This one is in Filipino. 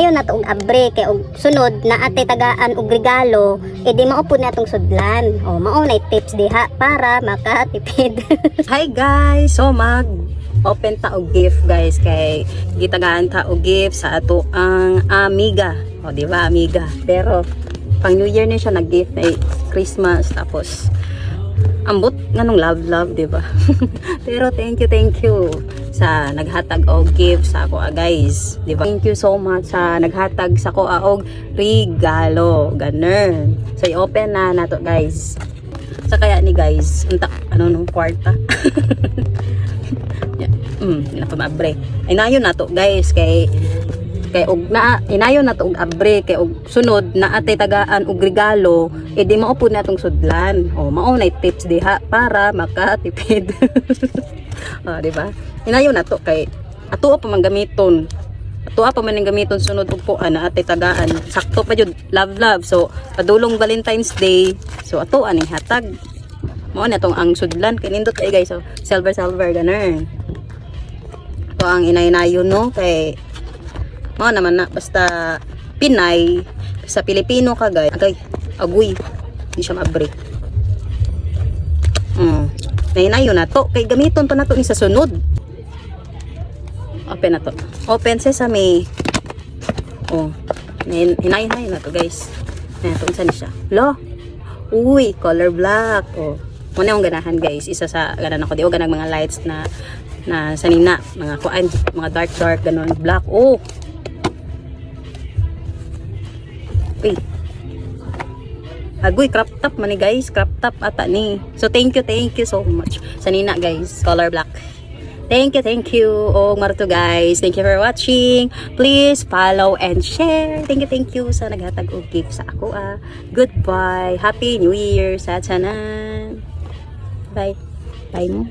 inayon na to og abre kay og sunod na ate tagaan og regalo di maupo na tong sudlan. Mao na tips diha para makatipid. Hi guys, so mag open ta og gift guys kay gitagaan ta og gift sa ato ang amiga. Di ba amiga? Pero pang New Year ni siya nag-gift na Christmas tapos ambot nganong love di ba? Pero thank you sa naghatag og gift sa ako guys, di ba? Thank you so much sa naghatag sa ko og regalo, ganun. So i-open na nato guys. Sa kaya ni guys, unta ano nung kwarta. Ina pa maabre. Inayon na to guys kay og na inayon na to og abre kay og sunod na ate tagaan og regalo di maupo na tong sudlan. Mao na tips diha para makatipid. Di ba? Inayon na to kay ato pa man gamiton. Ato pa man gamiton sunod upuan na ate tagaan. Sakto pa jud love. So padulong Valentine's Day. So ato aning hatag. Mao na tong ang sudlan kay nindot kay guys. So silver ganun. Ito ang inaynayon no kay mao naman na basta Pinay sa Pilipino ka guys. Agoy. Di siya mabre. Nainayon na to kay gamiton pa nato ni sa sunod. Open na to. Open sesame. Hinayon na to guys. Ayan, ito unsa ni siya. Lo. Uy, color black. Muna yung ganahan guys. Isa sa ganan ako. Di o ganang mga lights na sanina. Mga kuan, mga dark ganun. Black. Uy. Agoy, crop top man ni guys. Crop top ata ni. So thank you so much. Sanina guys. Color black. Thank you. Marto guys. Thank you for watching. Please follow and share. Thank you sa naghatag og gift sa ako. Goodbye. Happy New Year sa tanan. Bye mo.